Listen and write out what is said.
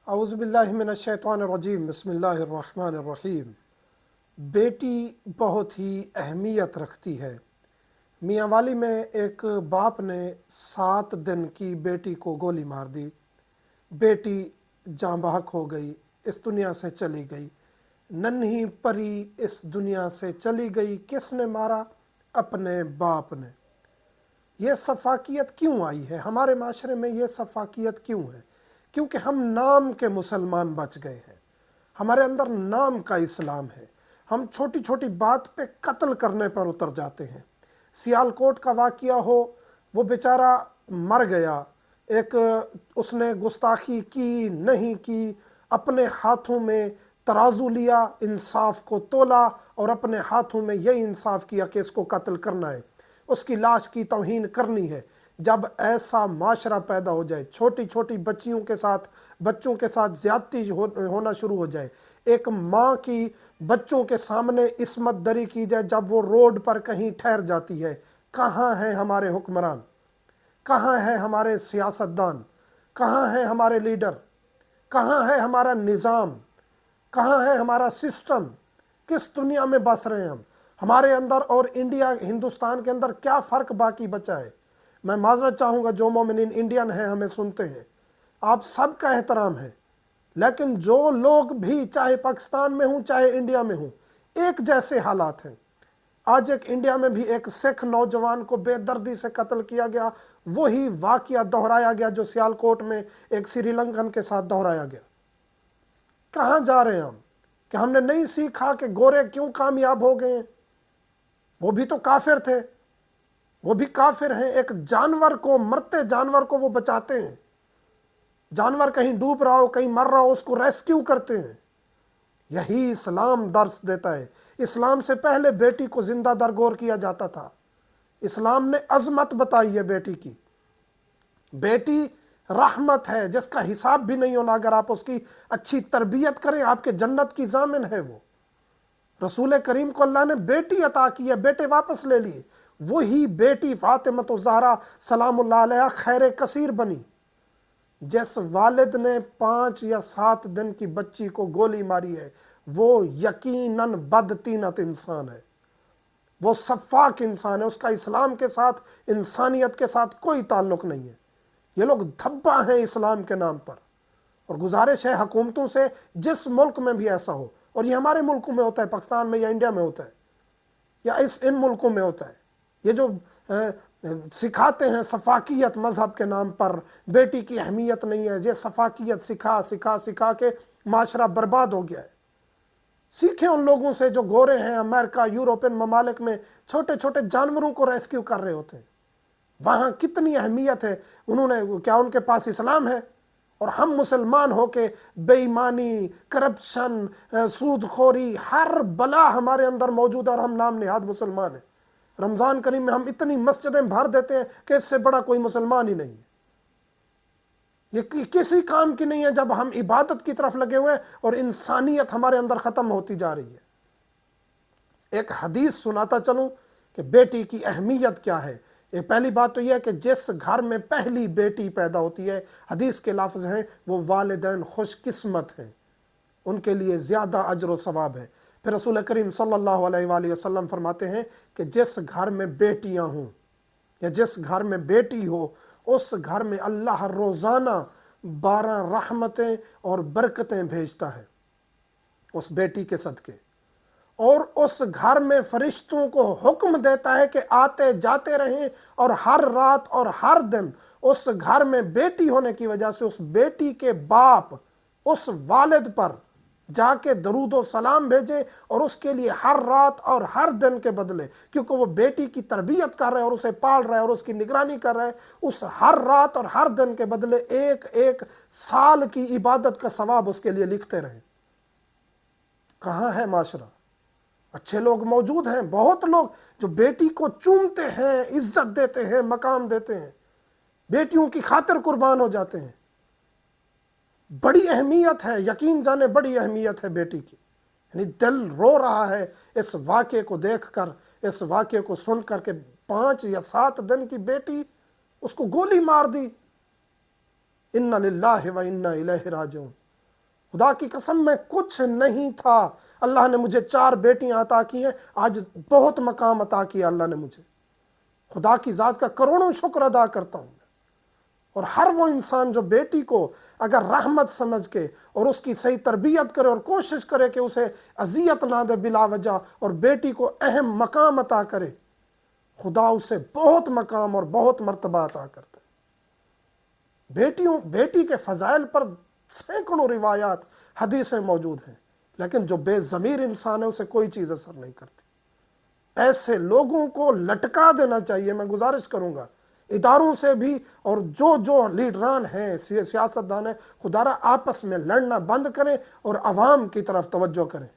اعوذ باللہ من الشیطان الرجیم، بسم اللہ الرحمن الرحیم۔ بیٹی بہت ہی اہمیت رکھتی ہے۔ میاں والی میں ایک باپ نے 7 دن کی بیٹی کو گولی مار دی۔ بیٹی جاں بحق ہو گئی، اس دنیا سے چلی گئی۔ ننھی پری اس دنیا سے چلی گئی، کس نے مارا؟ اپنے باپ نے۔ یہ سفاکیت کیوں آئی ہے ہمارے معاشرے میں؟ یہ سفاکیت کیوں ہے؟ کیونکہ ہم نام کے مسلمان بچ گئے ہیں، ہمارے اندر نام کا اسلام ہے۔ ہم چھوٹی چھوٹی بات پہ قتل کرنے پر اتر جاتے ہیں۔ سیالکوٹ کا واقعہ ہو، وہ بیچارہ مر گیا، ایک اس نے گستاخی کی نہیں کی، اپنے ہاتھوں میں ترازو لیا، انصاف کو تولا اور اپنے ہاتھوں میں یہ انصاف کیا کہ اس کو قتل کرنا ہے، اس کی لاش کی توہین کرنی ہے۔ جب ایسا معاشرہ پیدا ہو جائے، چھوٹی چھوٹی بچوں کے ساتھ زیادتی ہونا شروع ہو جائے، ایک ماں کی بچوں کے سامنے عصمت دری کی جائے جب وہ روڈ پر کہیں ٹھہر جاتی ہے، کہاں ہیں ہمارے حکمران؟ کہاں ہے ہمارے سیاستدان؟ کہاں ہے ہمارے لیڈر؟ کہاں ہے ہمارا نظام؟ کہاں ہے ہمارا سسٹم؟ کس دنیا میں بس رہے ہیں ہم؟ ہمارے اندر اور ہندوستان کے اندر کیا فرق باقی بچا ہے؟ میں معذرت چاہوں گا جو مومنین انڈین ہیں ہمیں سنتے ہیں، آپ سب کا احترام ہے، لیکن جو لوگ بھی چاہے پاکستان میں ہوں چاہے انڈیا میں ہوں، ایک جیسے حالات ہیں۔ آج ایک انڈیا میں بھی ایک سکھ نوجوان کو بے دردی سے قتل کیا گیا، وہی واقعہ دہرایا گیا جو سیالکوٹ میں ایک سری لنکن کے ساتھ دہرایا گیا۔ کہاں جا رہے ہیں ہم؟ کہ ہم نے نہیں سیکھا کہ گورے کیوں کامیاب ہو گئے ہیں؟ وہ بھی تو کافر تھے، وہ بھی کافر ہیں۔ ایک جانور کو، مرتے جانور کو وہ بچاتے ہیں، جانور کہیں ڈوب رہا ہو، کہیں مر رہا ہو، اس کو ریسکیو کرتے ہیں۔ یہی اسلام درس دیتا ہے۔ اسلام سے پہلے بیٹی کو زندہ درگور کیا جاتا تھا۔ اسلام نے عظمت بتائی ہے بیٹی کی۔ بیٹی رحمت ہے جس کا حساب بھی نہیں ہونا، اگر آپ اس کی اچھی تربیت کریں، آپ کے جنت کی ضامن ہے وہ۔ رسول کریم کو اللہ نے بیٹی عطا کی ہے، بیٹے واپس لے لیے، وہی بیٹی فاطمہ الزہرا سلام اللہ علیہا خیر کثیر بنی۔ جس والد نے 5 یا 7 دن کی بچی کو گولی ماری ہے، وہ یقیناً بدطینت انسان ہے، وہ سفاک انسان ہے، اس کا اسلام کے ساتھ، انسانیت کے ساتھ کوئی تعلق نہیں ہے۔ یہ لوگ دھبا ہیں اسلام کے نام پر۔ اور گزارش ہے حکومتوں سے، جس ملک میں بھی ایسا ہو، اور یہ ہمارے ملکوں میں ہوتا ہے، پاکستان میں یا انڈیا میں ہوتا ہے یا ان ملکوں میں ہوتا ہے، یہ جو سکھاتے ہیں سفاکیت مذہب کے نام پر، بیٹی کی اہمیت نہیں ہے، یہ سفاکیت سکھا کے معاشرہ برباد ہو گیا ہے۔ سیکھیں ان لوگوں سے جو گورے ہیں، امریکہ، یورپین ممالک میں چھوٹے چھوٹے جانوروں کو ریسکیو کر رہے ہوتے ہیں، وہاں کتنی اہمیت ہے۔ کیا ان کے پاس اسلام ہے؟ اور ہم مسلمان ہو کے بے ایمانی، کرپشن، سود خوری، ہر بلا ہمارے اندر موجود ہے، اور ہم نام نہاد مسلمان ہیں۔ رمضان کریم میں ہم اتنی مسجدیں بھر دیتے ہیں کہ اس سے بڑا کوئی مسلمان ہی نہیں ہے۔ یہ کسی کام کی نہیں ہے جب ہم عبادت کی طرف لگے ہوئے ہیں اور انسانیت ہمارے اندر ختم ہوتی جا رہی ہے۔ ایک حدیث سناتا چلوں کہ بیٹی کی اہمیت کیا ہے۔ پہلی بات تو یہ ہے کہ جس گھر میں پہلی بیٹی پیدا ہوتی ہے، حدیث کے لفظ ہیں، وہ والدین خوش قسمت ہیں، ان کے لیے زیادہ اجر و ثواب ہے۔ پھر رسول کریم صلی اللہ علیہ وآلہ وسلم فرماتے ہیں کہ جس گھر میں بیٹیاں ہوں یا جس گھر میں بیٹی ہو، اس گھر میں اللہ روزانہ 12 رحمتیں اور برکتیں بھیجتا ہے اس بیٹی کے صدقے، اور اس گھر میں فرشتوں کو حکم دیتا ہے کہ آتے جاتے رہیں، اور ہر رات اور ہر دن اس گھر میں بیٹی ہونے کی وجہ سے اس بیٹی کے باپ اس والد پر جا کے درود و سلام بھیجے، اور اس کے لیے ہر رات اور ہر دن کے بدلے، کیونکہ وہ بیٹی کی تربیت کر رہے ہیں اور اسے پال رہے ہیں اور اس کی نگرانی کر رہے ہیں، اس ہر رات اور ہر دن کے بدلے ایک ایک سال کی عبادت کا ثواب اس کے لیے لکھتے رہیں۔ کہاں ہے معاشرہ؟ اچھے لوگ موجود ہیں، بہت لوگ جو بیٹی کو چومتے ہیں، عزت دیتے ہیں، مقام دیتے ہیں، بیٹیوں کی خاطر قربان ہو جاتے ہیں۔ بڑی اہمیت ہے، یقین جانے بڑی اہمیت ہے بیٹی کی۔ یعنی دل رو رہا ہے اس واقعے کو دیکھ کر، اس واقعے کو سن کر کہ 5 یا 7 دن کی بیٹی، اس کو گولی مار دی۔ اِنَّ لِلَّهِ وَإِنَّا إِلَيْهِ رَاجِعُونَ۔ خدا کی قسم میں کچھ نہیں تھا، اللہ نے مجھے 4 بیٹیاں عطا کی ہیں، آج بہت مقام عطا کیا اللہ نے مجھے، خدا کی ذات کا کروڑوں شکر ادا کرتا ہوں میں۔ اور ہر وہ انسان جو بیٹی کو اگر رحمت سمجھ کے اور اس کی صحیح تربیت کرے اور کوشش کرے کہ اسے اذیت نہ دے بلا وجہ اور بیٹی کو اہم مقام عطا کرے، خدا اسے بہت مقام اور بہت مرتبہ عطا کرتا ہے۔ بیٹی کے فضائل پر سینکڑوں روایات حدیثیں موجود ہیں، لیکن جو بے ضمیر انسان ہے اسے کوئی چیز اثر نہیں کرتی۔ ایسے لوگوں کو لٹکا دینا چاہیے۔ میں گزارش کروں گا اداروں سے بھی، اور جو لیڈران ہیں، سیاستدان ہیں، خدا را آپس میں لڑنا بند کریں اور عوام کی طرف توجہ کریں۔